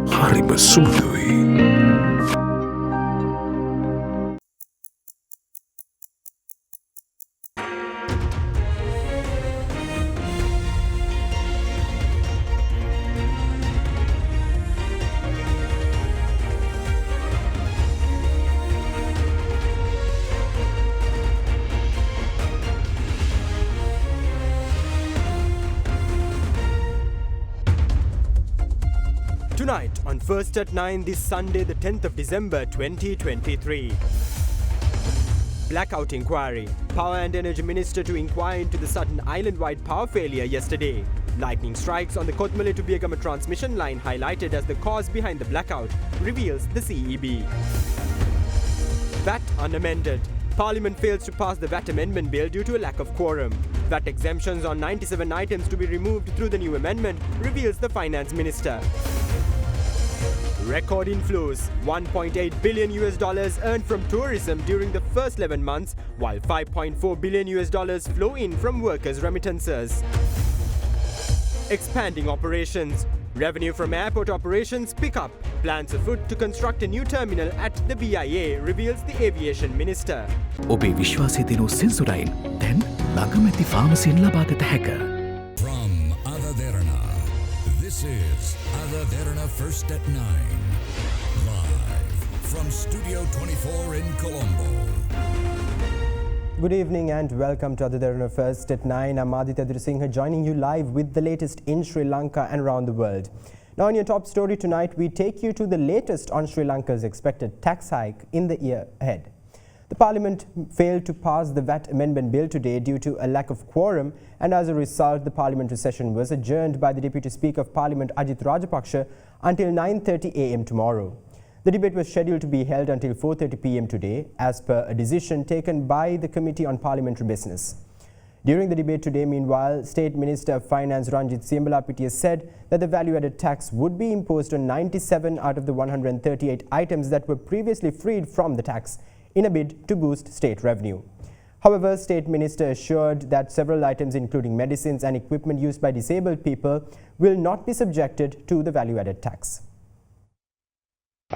හරිම සුමුදුයි. Tonight on First at 9 this Sunday the 10th of December 2023. Blackout inquiry. Power and Energy Minister to inquire into the sudden island-wide power failure yesterday. Lightning strikes on the Kotmale to Biagama transmission line highlighted as the cause behind the blackout, reveals the CEB. VAT unamended. Parliament fails to pass the VAT amendment bill due to a lack of quorum. VAT exemptions on 97 items to be removed through the new amendment, reveals the Finance Minister. Record inflows. $1.8 billion earned from tourism during the first 11 months, while $5.4 billion flow in from workers' remittances. Expanding operations. Revenue from airport operations pick up. Plans afoot to construct a new terminal at the BIA, reveals the Aviation Minister. ඔබේ විශ්වාසය දෙනු සෙන්සුරයින් දැන් ළඟමැති ෆාමසියෙන් ලබාගත හැක. From AdaDerana, this is AdaDerana First at 9. Live from Studio 24 in Colombo. Good evening and welcome to AdaDerana First at 9. I'm Aditya Durasinghe joining you live with the latest in Sri Lanka and around the world. Now in your top story tonight, we take you to the latest on Sri Lanka's expected tax hike in the year ahead. The Parliament failed to pass the VAT amendment bill today due to a lack of quorum, and as a result, the parliamentary session was adjourned by the Deputy Speaker of Parliament Ajith Rajapaksa until 9:30 a.m. tomorrow. The debate was scheduled to be held until 4:30 p.m. today, as per a decision taken by the Committee on Parliamentary Business. During the debate today, meanwhile, State Minister of Finance Ranjith Siambalapitiya said that the value-added tax would be imposed on 97 out of the 138 items that were previously freed from the tax in a bid to boost state revenue. However, State Minister assured that several items including medicines and equipment used by disabled people will not be subjected to the value-added tax.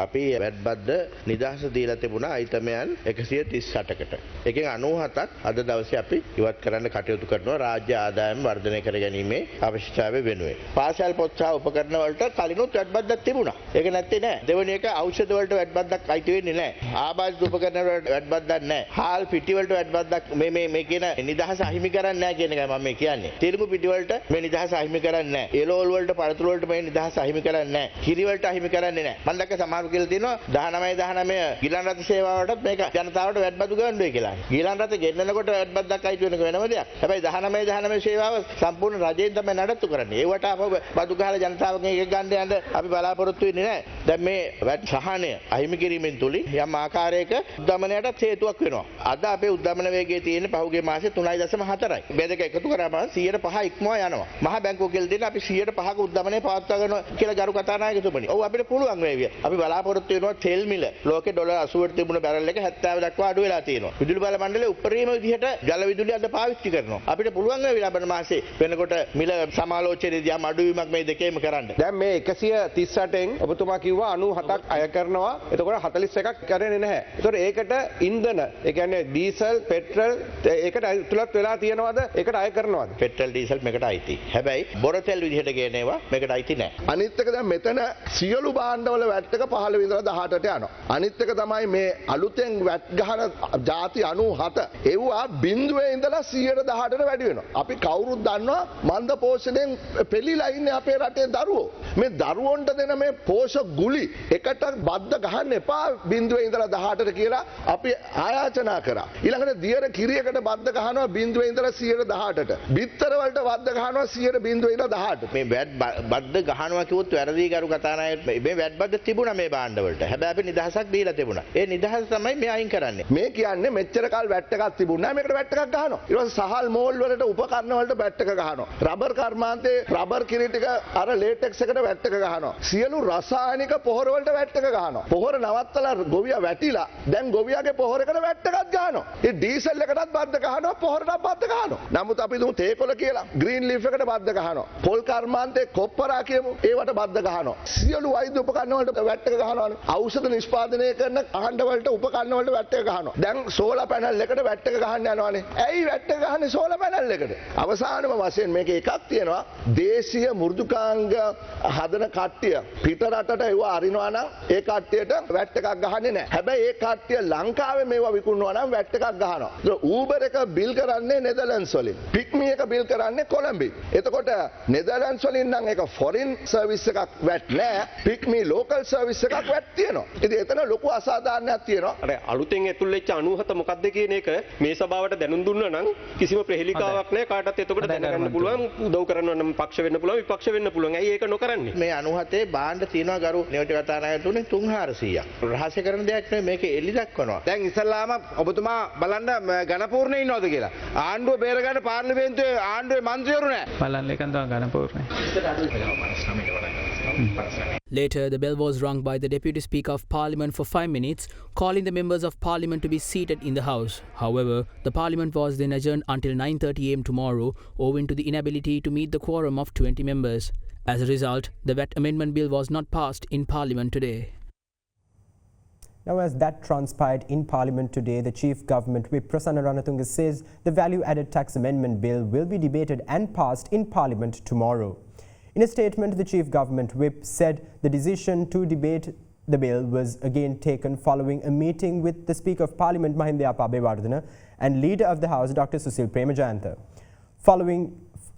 අපි වැඩ බද්ද නිදහස දීලා තිබුණා අයිතමයන් 138කට. එකෙන් 97ක් අද දවසේ අපි ඉවත් කරන්න කටයුතු කරනවා රාජ්‍ය ආදායම වර්ධනය කර ගැනීමේ අවශ්‍යතාවය වෙනුවෙන්. පාසල් පොත් සහ උපකරණ වලට කලිනුත් වැඩ බද්දක් තිබුණා. ඒක නැත්තේ නෑ. දෙවෙනි එක ඖෂධ වලට වැඩ බද්දක් අයිති වෙන්නේ නෑ. ආබාධිත උපකරණ වලට වැඩ බද්දක් නෑ. හාල් පිටි වලට වැඩ බද්දක් මේ කියන නිදහස අහිමි කරන්නේ නෑ කියන එකයි මම මේ කියන්නේ. තිරිඟු පිටි වලට මේ නිදහස අහිමි කරන්නේ නෑ. එළවලු වලට පළතුරු වලට මේ නිදහස අහිමි කරන්නේ නෑ. කිරි වලට අහිමි කරන්නේ නෑ. මම දැක්ක සමහර කියලා තියෙනවා 19 ගිලන් රථ සේවාවටත් මේක ජනතාවට වැඩබදු ගන්නවා කියලා. ගිලන් රථ ගෙන්නනකොට වැඩබද්දක් අයිති වෙනක වෙනම දෙයක්. හැබැයි 19 සේවාව සම්පූර්ණ රජයෙන් තමයි නඩත්තු කරන්නේ. ඒවට අප බදු ගහලා ජනතාවගෙන් එක ගන්න යන්න අපි බලාපොරොත්තු වෙන්නේ නැහැ. දැන් මේ වැඩ සහනය අහිමි කිරීමෙන් තුලින් යම් ආකාරයක උද්දමනයටත් හේතුවක් වෙනවා. අද අපේ උද්දමන වේගය තියෙන්නේ පහුගිය මාසේ 3.4යි. මේ දෙක එකතු කරාම 105 ඉක්මවා යනවා. මහා බැංකුව කියලා දෙන අපි 105ක උද්දමනය පවත්වා ගන්නවා කියලා ගරු කතානායකතුමනි. ඔව් අපිට පුළුවන් වේවි. අපි බලාපොරොත්තු වෙනවා තෙල් මිල ලෝකේ ඩොලර් 80ට තිබුණ බැරල් එක 70 දක්වා අඩු වෙලා තියෙනවා. විදුලි බල මණ්ඩලය උපරිම විදිහට ජල විදුලිය අද පාවිච්චි කරනවා. අපිට පුළුවන් වේවි ලබන මාසේ වෙනකොට මිල සමාලෝචනයේදී යම් අඩුවීමක් මේ දෙකේම කරන්න. දැන් මේ 138න් ඔබතුමා කිව්වා 97ක් අය කරනවා. එතකොට 41ක් කරන්නේ නැහැ. එතකොට ඒකට ඉන්ධන ඒ කියන්නේ ඩීසල් පෙට්‍රල් ඒකට තුලත් වෙලා තියෙනවද? ඒකට අය කරනවද? පෙට්‍රල් ඩීසල් මේකට අයිති. හැබැයි බොර තෙල් විදිහට ගේනේවා මේකට අයිති නැහැ. අනිත් එක දැන් මෙතන සියලු භාණ්ඩවල වැට් එක 15 ඉඳලා 18ට යනවා. අනිත් එක තමයි මේ අලුතෙන් වැට් ගහන ಜಾති 97 ඒවා බිඳුවේ ඉඳලා 118ට වැඩි වෙනවා. අපි කවුරුත් දන්නවා මන්ද පෝෂණයෙන් පෙළීලා ඉන්නේ අපේ රටේ දරුවෝ. මේ දරුවන්ට දෙන මේ පෝෂක ගුලි එකට බද්ද ගහන්න එපා බිඳුවේ ඉඳලා 18ට කියලා අපි ආයාචනා කරා. ඊළඟට දියර කිරියකට බද්ද ගහනවා බිඳුවේ ඉඳලා 118ට. බිත්තර වලට බද්ද ගහනවා 100 බිඳුවේ ඉඳලා 18ට. මේ වැට් බද්ද ගහනවා කිව්වොත් වැරදි කරු කතානායක මේ වැට් බද්ද තිබුණා මේ භාණ්ඩවලට. හැබැයි අපි නිදහසක් දීලා තිබුණා. ඒ නිදහස තමයි මේ අයින් කරන්නේ. මේ කියන්නේ මෙච්චර කාල වැට් එකක් තිබුණා. මේකට වැට් එකක් ගහනවා. ඊට පස්සේ සහල් මෝල් වලට උපකරණ වලට වැට් එක ගහනවා. රබර් කර්මාන්තේ රබර් කිරි ටික අර ලේටෙක්ස් එකට වැට් එක ගහනවා. සියලු රසායනික පොහොර වලට වැට් එක ගහනවා. පොහොර නවත්තලා ගොවියා වැටිලා දැන් ගොවියාගේ පොහොරකට වැට් එකක් ගහනවා. ඒ ඩීසල් එකටත් බද්ද ගහනවා පොහොරටත් බද්ද ගහනවා. නමුත් අපි දුමු තේකොළ කියලා ග්‍රීන් ලීෆ් එකට බද්ද ගහනවා. පොල් කර්මාන්තේ කොප්පරා කියමු ඒවට බද්ද ගහනවා. සියලු වෛද්‍ය උපකරණ වලට වැට් එක ගහනවානේ. ඖෂධ නිෂ්පාදනය කරන අහඬ වලට උපකරණ වලට වැට් එක ගහනවා. දැන් සෝලාර් පැනල් එකට වැට් එක ගහන්න යනවානේ. ඇයි වැට් එක ගහන්නේ සෝලාර් පැනල් එකට? අවසානම වශයෙන් මේක එකක් තියෙනවා. දේශීය මෘදුකාංග හදන කට්ටිය පිට රටට ඒව අරිනවා නම් ඒ කට්ටියට වැට් එකක් ගහන්නේ නැහැ. හැබැයි ඒ කට්ටිය ලංකාවේ මේවා විකුණනවා නම් වැට් එකක් ගහනවා. ඌබර් එක බිල් කරන්නේ නෙදර්ලන්ඩ්ස් වලින්. පික්මි එක බිල් කරන්නේ කොලම්බි. එතකොට නෙදර්ලන්ඩ්ස් වලින් නම් ඒක ෆොරින් සර්විස් එකක් වැට් නැහැ. පික්මි ලෝකල් සර්විස් එකක් වැට් තියෙනවා. ඉතින් එතන ලොකු අසාධාරණයක් තියෙනවා. අර අලුතෙන් ඇතුල් වෙච්ච 97 මොකක්ද කියන එක මේ සභාවට දැනුම් දුන්නා නම් කිසිම ප්‍රහෙලිකාවක් නැහැ. කාටවත් එතකොට දැනගන්න පුළුවන්, උදව් කරන්න නම් පක්ෂ වෙන්න පුළුවන්, විපක්ෂ වෙන්න පුළුවන්. ඇයි ඒක නොකරන්නේ? මේ 97 භාණ්ඩ තියෙනවා ගරු නියෝජ්‍ය කතානායකතුනේ 3400ක්. රහස්‍ය කරන දෙයක් නෙවෙයි මේක එලි දක්වනවා. දැන් ඉස්සල්ලාම ඔබතුමා බලන්න ඝනපූර්ණේ ඉන්නවද කියලා. ආණ්ඩුව බේරගන්න පාර්ලිමේන්තුවේ ආණ්ඩුවේ මන්ත්‍රීවරු නැහැ. බලන්න එකන් තමයි ඝනපූර්ණේ. Later, the bell was rung by the Deputy Speaker of Parliament for 5 minutes, calling the members of Parliament to be seated in the House. However, the Parliament was then adjourned until 9:30 am tomorrow, owing to the inability to meet the quorum of 20 members. As a result, the VAT Amendment Bill was not passed in Parliament today. Now, as that transpired in Parliament today, the Chief Government Whip Prasanna Ranatunga says the Value-Added Tax Amendment Bill will be debated and passed in Parliament tomorrow. In a statement, the Chief Government Whip said the decision to debate the bill was again taken following a meeting with the Speaker of Parliament Mahinda Abeyewardena and Leader of the House Dr. Susil Premajayantha.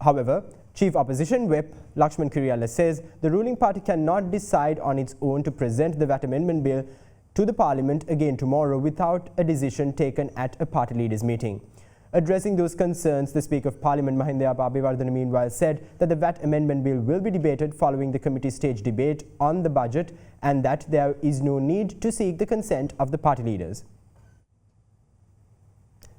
However, Chief Opposition Whip Lakshman Kiriyala says the ruling party cannot decide on its own to present the VAT Amendment Bill to the Parliament again tomorrow without a decision taken at a party leaders meeting. Addressing those concerns, the Speaker of Parliament Mahinda Abeyewardena meanwhile said that the VAT Amendment Bill will be debated following the committee stage debate on the budget and that there is no need to seek the consent of the party leaders.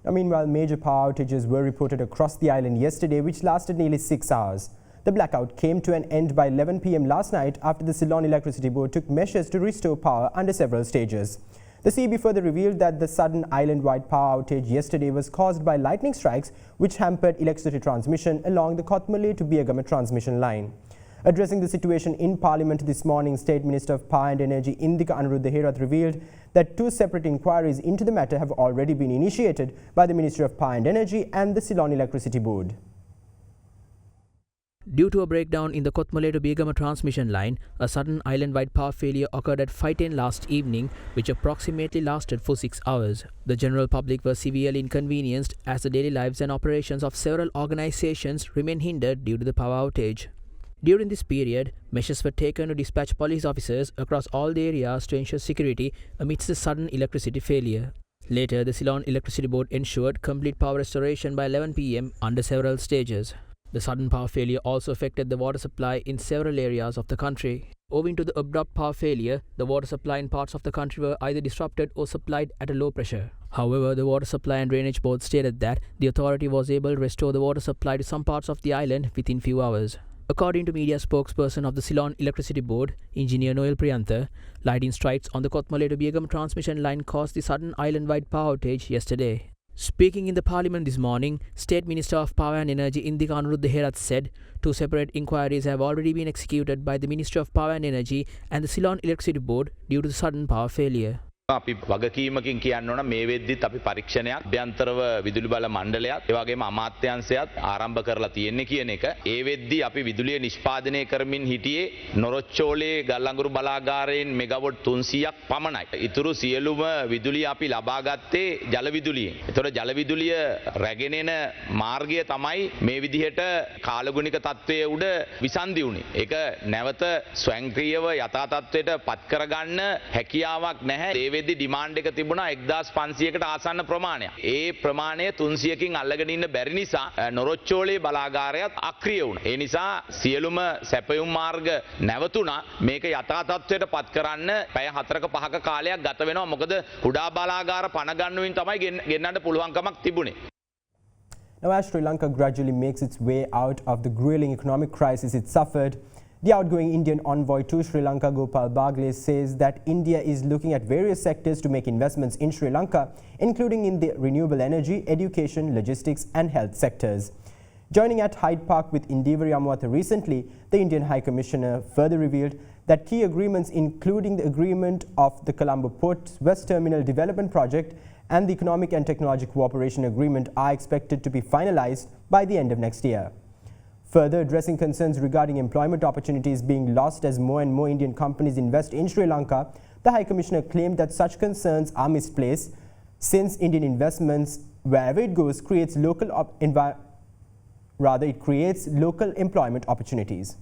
Now, meanwhile, major power outages were reported across the island yesterday, which lasted nearly 6 hours. The blackout came to an end by 11 p.m. last night after the Ceylon Electricity Board took measures to restore power under several stages. The CB further revealed that the sudden island-wide power outage yesterday was caused by lightning strikes which hampered electricity transmission along the Kothmale to Biagama transmission line. Addressing the situation in Parliament this morning, State Minister of Power and Energy Indika Anuruddha Herath revealed that 2 separate inquiries into the matter have already been initiated by the Ministry of Power and Energy and the Ceylon Electricity Board. Due to a breakdown in the Kothmale to Biagama transmission line, a sudden island-wide power failure occurred at 5:10 last evening, which approximately lasted for 6 hours. The general public were severely inconvenienced as the daily lives and operations of several organizations remain hindered due to the power outage. During this period, measures were taken to dispatch police officers across all the areas to ensure security amidst the sudden electricity failure. Later, the Ceylon Electricity Board ensured complete power restoration by 11 p.m. under several stages. The sudden power failure also affected the water supply in several areas of the country. Owing to the abrupt power failure, the water supply in parts of the country were either disrupted or supplied at a low pressure. However, the Water Supply and Drainage Board stated that the authority was able to restore the water supply to some parts of the island within few hours. According to media spokesperson of the Ceylon Electricity Board, Engineer Noel Priyantha, lightning strikes on the Kothmale to Biagama transmission line caused the sudden island-wide power outage yesterday. Speaking in the Parliament this morning, State Minister of Power and Energy Indika Anuruddha Herath said 2 separate inquiries have already been executed by the Ministry of Power and Energy and the Ceylon Electricity Board due to the sudden power failure. අපි වගකීමකින් කියන්න ඕන මේ වෙද්දිත් අපි පරීක්ෂණයක් අභ්‍යන්තරව විදුලි බල මණ්ඩලයක් ඒ වගේම අමාත්‍යාංශයත් ආරම්භ කරලා තියෙන්නේ කියන එක ඒ වෙද්දි අපි විදුලිය නිෂ්පාදනය කරමින් හිටියේ නොරොච්චෝලේ ගල්අඟුරු බලාගාරයෙන් මෙගාවොට් 300ක් පමණයි. ඊතුරු සියලුම විදුලිය අපි ලබා ගත්තේ ජල විදුලියෙන්. ඒතර ජල විදුලිය රැගෙන එන මාර්ගය තමයි මේ විදිහට කාලගුණික තත්ත්වයේ උඩ විසන්දි වුණේ. ඒක නැවත ස්වයංක්‍රීයව යථා තත්ත්වයට පත් කරගන්න හැකියාවක් නැහැ. වෙද්දි ඩිමාන්ඩ් එක තිබුණා 1500කට ආසන්න ප්‍රමාණයක්. ඒ ප්‍රමාණය 300කින් අල්ලගෙන ඉන්න බැරි නිසා නොරොච්චෝලේ බලාගාරයත් අක්‍රිය වුණා. ඒ නිසා සියලුම සැපයුම් මාර්ග නැවතුණා. මේක යථා තත්ත්වයට පත් කරන්න පැය 4ක 5ක කාලයක් ගත වෙනවා. මොකද කුඩා බලාගාර පණ ගන්නුවින් තමයි ගෙන්නන්න පුළුවන්කමක් තිබුණේ. Now, as Sri Lanka gradually makes its way out of the grueling economic crisis it suffered, the outgoing Indian envoy to Sri Lanka, Gopal Bagle, says that India is looking at various sectors to make investments in Sri Lanka, including in the renewable energy, education, logistics and health sectors. Joining at Hyde Park with Indivari Amwatha recently, the Indian High Commissioner further revealed that key agreements, including the agreement of the Colombo Port's West Terminal Development Project and the Economic and Technology Cooperation Agreement, are expected to be finalized by the end of next year. Further addressing concerns regarding employment opportunities being lost as more and more Indian companies invest in Sri Lanka, the High Commissioner claimed that such concerns are misplaced since Indian investments, wherever it goes, creates local employment opportunities.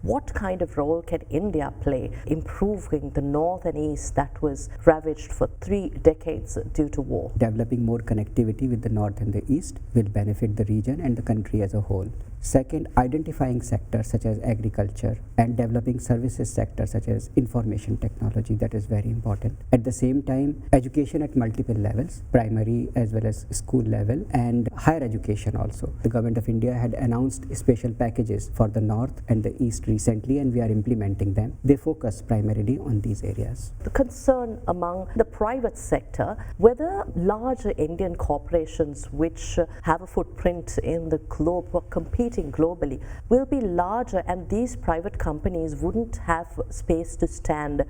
What kind of role can India play improving the north and east that was ravaged for 3 decades due to war? Developing more connectivity with the north and the east will benefit the region and the country as a whole. Second, identifying sectors such as agriculture and developing services sectors such as information technology, that is very important. At the same time, education at multiple levels, primary as well as school level, and higher education also. The Government of India had announced special packages for the north and the east recently, and we are implementing them. They focus primarily on these areas. The concern among the private sector, whether larger Indian corporations which have a footprint in the globe or competing globally will be larger, and these private companies wouldn't have space to stand,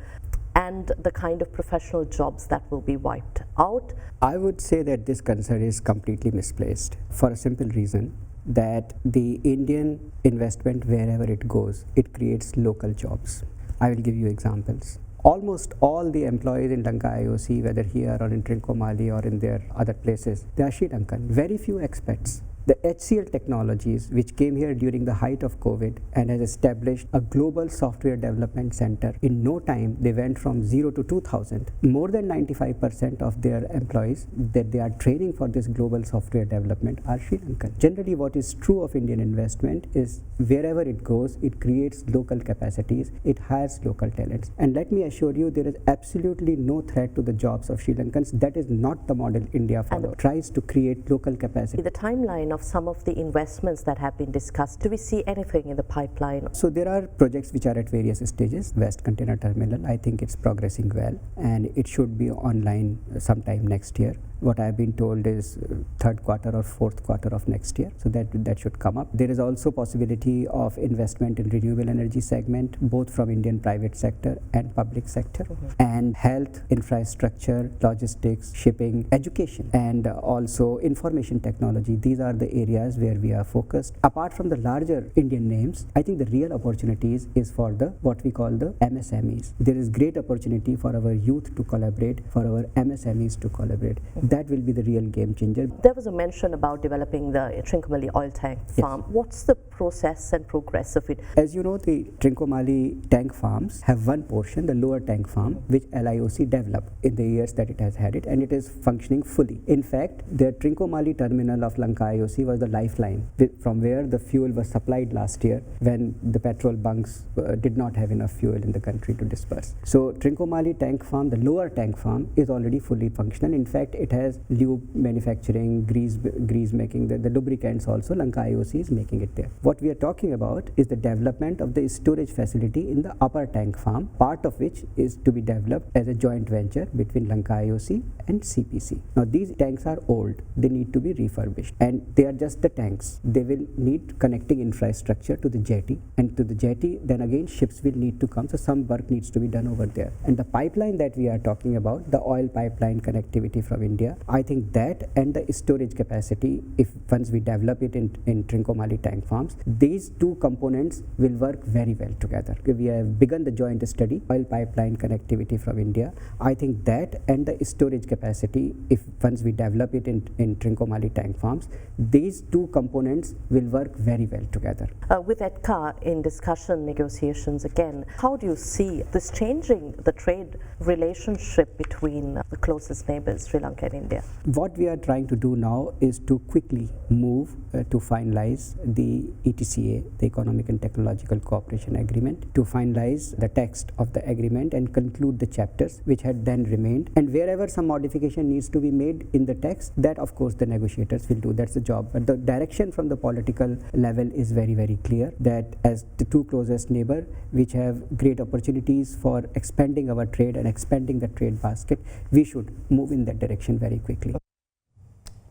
and the kind of professional jobs that will be wiped out. I would say that this concern is completely misplaced for a simple reason, that the Indian investment, wherever it goes, it creates local jobs. I will give you examples. Almost all the employees in Lanka IOC, whether here or in Trincomalee or in their other places, they are Sri Lankan. Very few expats. The HCL Technologies, which came here during the height of COVID and has established a global software development center, in no time they went from 0 to 2,000. More than 95% of their employees that they are training for this global software development are Sri Lankan. Generally, what is true of Indian investment is wherever it goes, it creates local capacities, it hires local talents. And let me assure you, there is absolutely no threat to the jobs of Sri Lankans. That is not the model India follows. Tries to create local capacity. The timeline of some of the investments that have been discussed, do we see anything in the pipeline? So there are projects which are at various stages. West Container Terminal, I think it's progressing well, and it should be online sometime next year. What I have been told is third quarter or fourth quarter of next year, so that should come up. There is also possibility of investment in renewable energy segment, both from Indian private sector and public sector, and health, infrastructure, logistics, shipping, education, and also information technology. These are the areas where we are focused. Apart from the larger Indian names, I think the real opportunities is for the what we call the MSMEs. There is great opportunity for our youth to collaborate, for our MSMEs to collaborate. That will be the real game changer. There was a mention about developing the Trincomalee oil tank farm. Yes. What's the process and progress of it? As you know, the Trincomalee tank farms have one portion, the lower tank farm, which LIOC developed in the years that it has had it, and it is functioning fully. In fact, the Trincomalee terminal of Lanka IOC was the lifeline from where the fuel was supplied last year when the petrol bunks did not have enough fuel in the country to disperse. So Trincomalee tank farm, the lower tank farm, is already fully functional. In fact, it has lube manufacturing, grease making, the lubricants also, Lanka IOC is making it there. What we are talking about is the development of the storage facility in the upper tank farm, part of which is to be developed as a joint venture between Lanka IOC and CPC. Now these tanks are old, they need to be refurbished, and they are just the tanks. They will need connecting infrastructure to the jetty, and to the jetty then again ships will need to come, so some work needs to be done over there. And the pipeline that we are talking about, the oil pipeline connectivity from India, I think that and the storage capacity, if once we develop it in Trincomalee tank farms, these two components will work very well together. We have begun the joint study, oil pipeline connectivity from India. I think that and the storage capacity, if once we develop it in Trincomalee tank farms, these two components will work very well together. With EDCA in discussion negotiations again, how do you see this changing the trade relationship between the closest neighbors, Sri Lanka and India? What we are trying to do now is to quickly move to finalize the ETCA, the Economic and Technological Cooperation Agreement, to finalize the text of the agreement and conclude the chapters which had then remained. And wherever some modification needs to be made in the text, that of course the negotiators will do. That's the job. But the direction from the political level is very, very clear that as the two closest neighbor, which have great opportunities for expanding our trade and expanding the trade basket, we should move in that direction very quickly.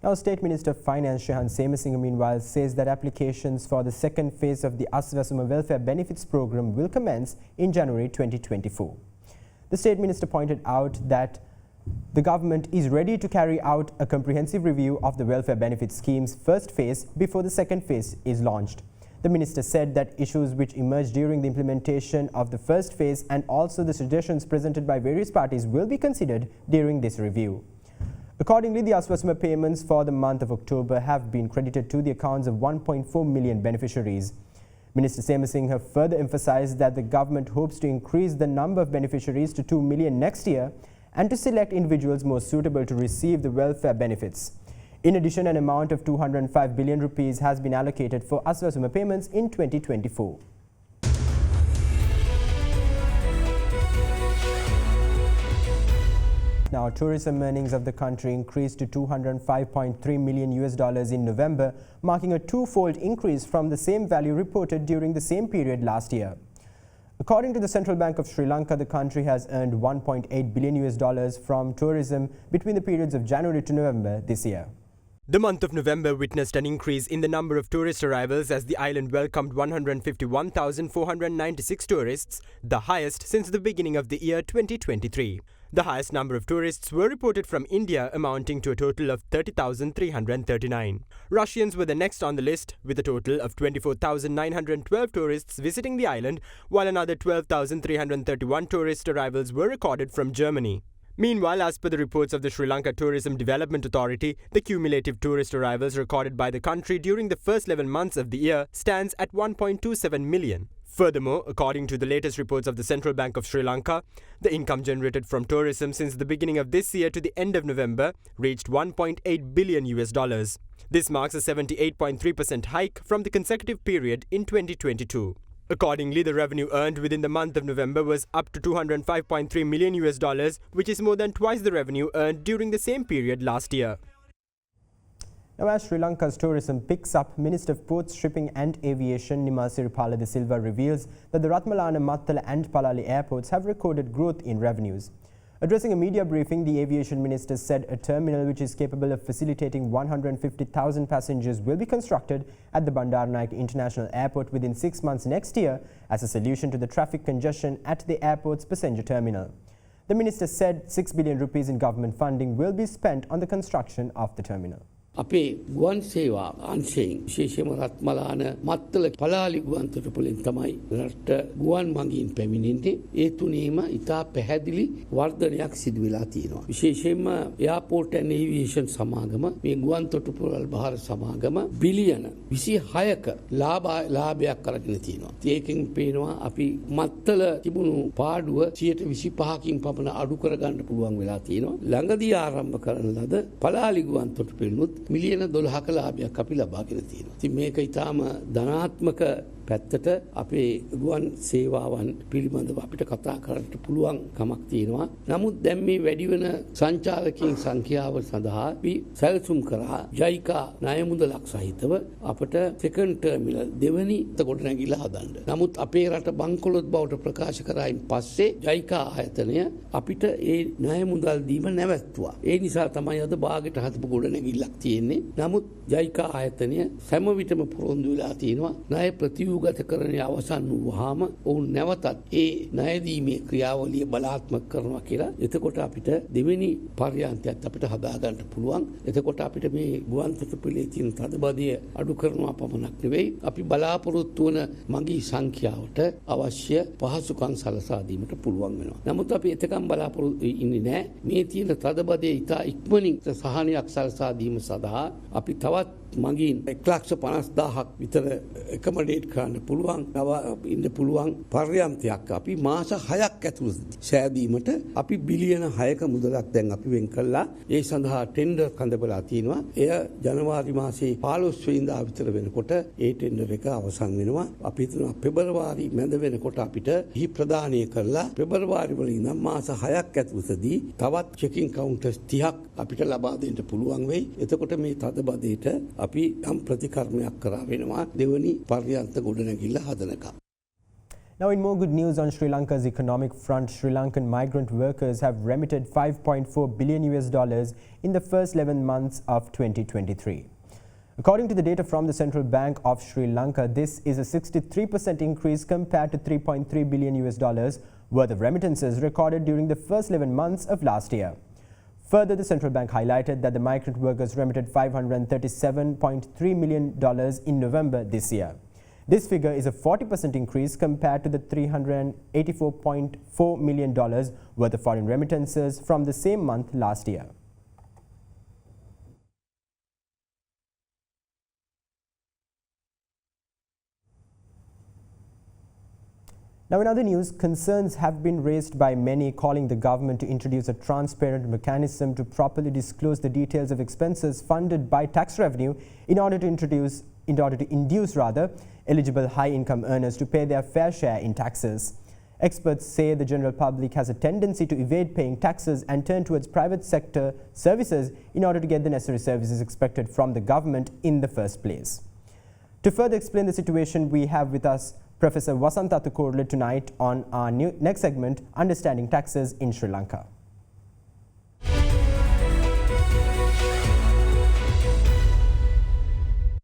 Now, State Minister of Finance Shehan Semasinghe meanwhile says that applications for the second phase of the Aswasuma Welfare Benefits Program will commence in January 2024. The State Minister pointed out that the government is ready to carry out a comprehensive review of the welfare benefit scheme's first phase before the second phase is launched. The minister said that issues which emerged during the implementation of the first phase and also the suggestions presented by various parties will be considered during this review. Accordingly, the Aswasuma payments for the month of October have been credited to the accounts of 1.4 million beneficiaries. Minister Semasinghe further emphasized that the government hopes to increase the number of beneficiaries to 2 million next year and to select individuals most suitable to receive the welfare benefits. In addition, an amount of 205 billion rupees has been allocated for Aswasuma payments in 2024. Now, tourism earnings of the country increased to $205.3 million in November, marking a twofold increase from the same value reported during the same period last year. According to the Central Bank of Sri Lanka, the country has earned $1.8 billion from tourism between the periods of January to November this year. The month of November witnessed an increase in the number of tourist arrivals as the island welcomed 151,496 tourists, the highest since the beginning of the year 2023. The highest number of tourists were reported from India, amounting to a total of 30,339. Russians were the next on the list, with a total of 24,912 tourists visiting the island, while another 12,331 tourist arrivals were recorded from Germany. Meanwhile, as per the reports of the Sri Lanka Tourism Development Authority, the cumulative tourist arrivals recorded by the country during the first 11 months of the year stands at 1.27 million. Furthermore, according to the latest reports of the Central Bank of Sri Lanka, the income generated from tourism since the beginning of this year to the end of November reached $1.8 billion. This marks a 78.3% hike from the consecutive period in 2022. Accordingly, the revenue earned within the month of November was up to $205.3 million, which is more than twice the revenue earned during the same period last year. Now, as Sri Lanka's tourism picks up, Minister of Ports, Shipping and Aviation Nima Siripala de Silva reveals that the Ratmalana, Mattala and Palali airports have recorded growth in revenues. Addressing a media briefing, the aviation minister said a terminal which is capable of facilitating 150,000 passengers will be constructed at the Bandaranaike International Airport within 6 months next year as a solution to the traffic congestion at the airport's passenger terminal. The minister said 6 billion rupees in government funding will be spent on the construction of the terminal. අපේ ගුවන් සේවා අංශයෙන් විශේෂයෙන්ම රත්මලාන මත්තල පලාලි ගුවන් තොටුපළෙන් තමයි රට ගුවන් මගින් පැමිණෙන්නේ. ඒ තුනේම ඉතා පැහැදිලි වර්ධනයක් සිදු වෙලා තියෙනවා. විශේෂයෙන්ම එයාපෝට් ඇන්ඩ් ඒවියේෂන් සමාගම මේ ගුවන් තොටුපළ භාර සමාගම බිලියන 26ක ලාභයක් අරගෙන තියෙනවා. ඒකෙන් පේනවා අපි මත්තල තිබුණු පාඩුව 125කින් පමණ අඩු කරගන්න පුළුවන් වෙලා තියෙනවා. ළඟදී ආරම්භ කරන ලද පලාලි ගුවන් තොටුපළනුත් මිලියන 12ක ලාභයක් අපි ලබාගෙන තියෙනවා. ඉතින් මේක ඊටාම ධනාත්මක පැත්තට අපේ ගුවන් සේවාවන් පිළිබඳව අපිට කතා කරන්න පුළුවන් කමක් තියෙනවා. නමුත් දැන් මේ වැඩි වෙන සංචාරකයන් සංඛ්‍යාව සඳහා අපි සැලසුම් කරා ජයිකා ණය මුදලක් සහිතව අපට සෙකන්ඩ් ටර්මිනල් දෙවනි ගොඩනැගිල්ල හදන්න. නමුත් අපේ රට බංකොලොත් බවට ප්‍රකාශ කරායින් පස්සේ ජයිකා ආයතනය අපිට ඒ ණය මුදල් දීම නැවැත්තුවා. ඒ නිසා තමයි අද භාගයට හදපු ගොඩනැගිල්ලක් තියෙන්නේ. නමුත් ජයිකා ආයතනය සෑම විටම පොරොන්දු වෙලා තියෙනවා ණය ප්‍රතිව්‍යුහගතකරණය අවසන් වුවාම ඔවුන් නැවතත් ඒ ණය දීමේ ක්‍රියාවලිය බලාත්මක කරනවා කියලා. එතකොට අපිට දෙවෙනි පර්යාන්තයත් අපිට හදා ගන්න පුළුවන්. එතකොට අපිට මේ ගුවන් තොටුපළේ තියෙන තදබදය අඩු කරනවා පමණක් නෙවෙයි අපි බලාපොරොත්තු වන මගී සංඛ්‍යාවට අවශ්‍ය පහසුකම් සලසා දීමට පුළුවන් වෙනවා. නමුත් අපි එතකම් බලාපොරොත්තු ඉන්නේ නැහැ. මේ තියෙන තදබදය ඉතා ඉක්මනින් සහනයක් සලසා දීම සඳහා අපි තවත් මගින් 1,50,000ක් විතර එකමඩේට් කරන්න පුළුවන් ඉන්න පුළුවන් පර්යාන්තයක් අපි මාස 6ක් ඇතුළත සෑදීමට අපි බිලියන 6ක මුදලක් දැන් අපි වෙන් කළා. ඒ සඳහා ටෙන්ඩර් කඳවලා තියෙනවා. එය ජනවාරි මාසයේ 15 වෙනිදා විතර වෙනකොට ඒ ටෙන්ඩර් එක අවසන් වෙනවා. අපි හිතනවා පෙබරවාරි මැද වෙනකොට අපිට හි ප්‍රදානය කරලා පෙබරවාරි වල ඉඳන් මාස 6ක් ඇතුළතදී තවත් චෙකින් කවුන්ටර්ස් 30ක් අපිට ලබා දෙන්න පුළුවන් වෙයි. එතකොට මේ තදබදයට අපි යම් ප්‍රතිකර්මයක් කරා වෙනවා දෙවනි පර්යන්ත ගොඩනැගිල්ල හදනකම්. Now in more good news on Sri Lanka's economic front, Sri Lankan migrant workers have remitted $5.4 billion in the first 11 months of 2023. According to the data from the Central Bank of Sri Lanka, this is a 63% increase compared to $3.3 billion worth of remittances recorded during the first 11 months of last year. Further, the central bank highlighted that the migrant workers remitted $537.3 million in November this year. This figure is a 40% increase compared to the $384.4 million worth of foreign remittances from the same month last year. Now in other news, concerns have been raised by many calling the government to introduce a transparent mechanism to properly disclose the details of expenses funded by tax revenue in order to induce eligible high-income earners to pay their fair share in taxes. Experts say the general public has a tendency to evade paying taxes and turn towards private sector services in order to get the necessary services expected from the government in the first place. To further explain the situation, we have with us Professor Vasantha Thukurle tonight on our next segment, Understanding Taxes in Sri Lanka.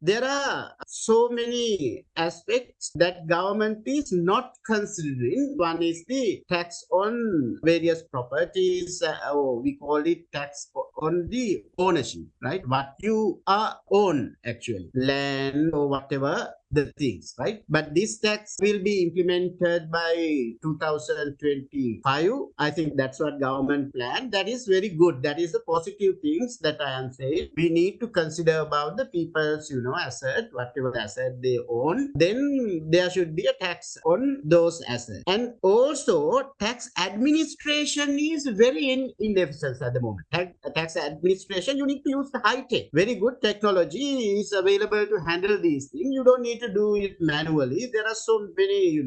There are so many aspects that government is not considering. One is the tax on various properties, or we call it tax on the ownership, right? What you are own actually, land or whatever the things, right? But this tax will be implemented by 2025. I think that's what government planned. That is very good. That is the positive things that I am saying. We need to consider about the people's, asset, whatever asset they own. Then there should be a tax on those assets. And also tax administration is very inefficient at the moment. Tax administration, you need to use the high tech. Very good technology is available to handle these things. You don't need to do it manually. There are so many,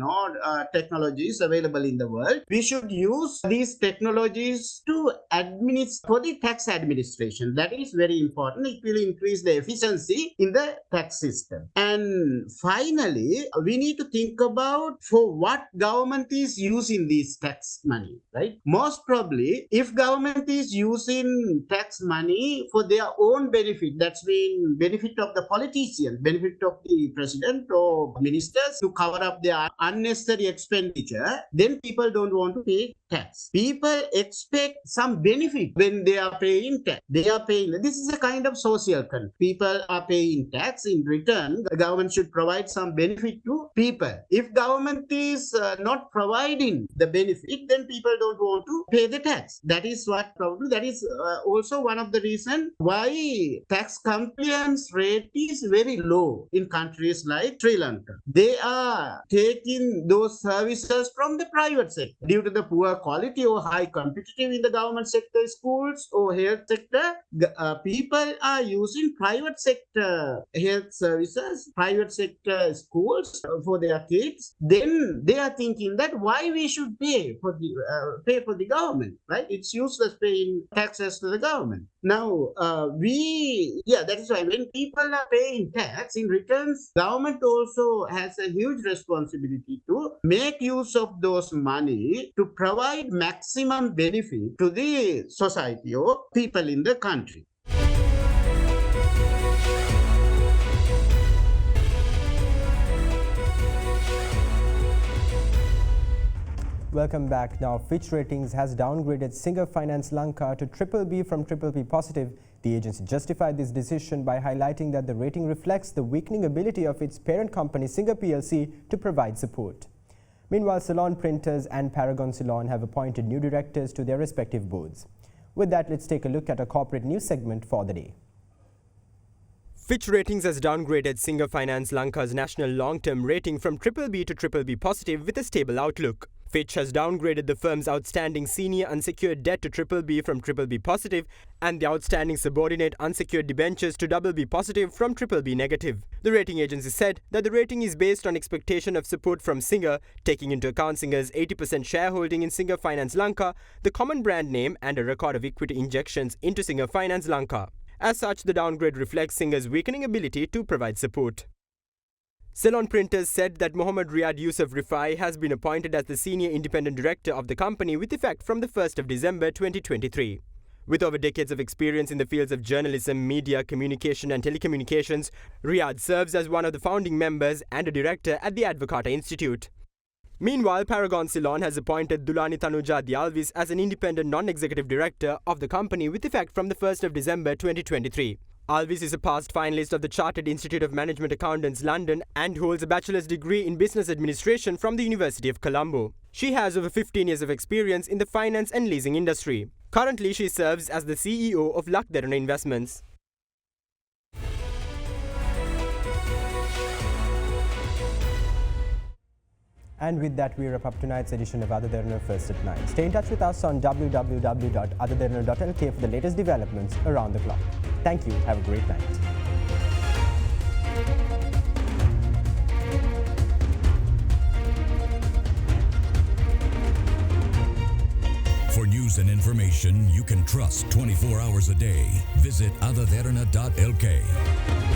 technologies available in the world. We should use these technologies to administer for the tax administration. That is very important. It will increase the efficiency in the tax system. And finally, we need to think about for what government is using this tax money, right? Most probably, if government is using tax money for their own benefit, that's been benefit of the politician, benefit of the president or ministers to cover up their unnecessary expenditure, then people don't want to pay tax. People expect some benefit when they are paying tax. They are paying. This is a kind of social control. People are paying tax. In return, the government should provide some benefit to people. If government is not providing the benefit, then people don't want to pay the tax. That is what probably, that is also one of the reasons why tax compliance rate is very low in countries like Sri Lanka. They are taking those services from the private sector due to the poor quality or high competitive in the government sector schools or health sector. People are using private sector health services, private sector schools for their kids. Then they are thinking that why we should pay for the government, right? It's useless paying taxes to the government. Now that is why when people are paying tax in returns, government also has a huge responsibility to make use of those money to provide maximum benefit to the society or people in the country. Welcome back. Now, Fitch Ratings has downgraded Singer Finance Lanka to BBB from BBB positive. The agency justified this decision by highlighting that the rating reflects the weakening ability of its parent company Singer PLC to provide support. Meanwhile, Ceylon Printers and Paragon Ceylon have appointed new directors to their respective boards. With that, let's take a look at a corporate news segment for the day. Fitch Ratings has downgraded Singer Finance Lanka's national long-term rating from BBB to BBB positive with a stable outlook. Fitch has downgraded the firm's outstanding senior unsecured debt to BBB from BBB positive and the outstanding subordinate unsecured debentures to BB positive from BBB negative. The rating agency said that the rating is based on expectation of support from Singer, taking into account Singer's 80% shareholding in Singer Finance Lanka, the common brand name, and a record of equity injections into Singer Finance Lanka. As such, the downgrade reflects Singer's weakening ability to provide support. Ceylon Printers said that Mohammad Riyad Yusuf Rifai has been appointed as the senior independent director of the company with effect from the 1st of December 2023. With over decades of experience in the fields of journalism, media, communication and telecommunications, Riyad serves as one of the founding members and a director at the Advocata Institute. Meanwhile, Paragon Ceylon has appointed Dulani Tanuja Dialvis as an independent non-executive director of the company with effect from the 1st of December 2023. Alvis is a past finalist of the Chartered Institute of Management Accountants London and holds a bachelor's degree in business administration from the University of Colombo. She has over 15 years of experience in the finance and leasing industry. Currently, she serves as the CEO of AdaDerana Investments. And with that, we wrap up tonight's edition of AdaDerana First at 9. Stay in touch with us on www.adaderana.lk for the latest developments around the clock. Thank you. Have a great night. For news and information you can trust 24 hours a day, visit AdaDerana.lk.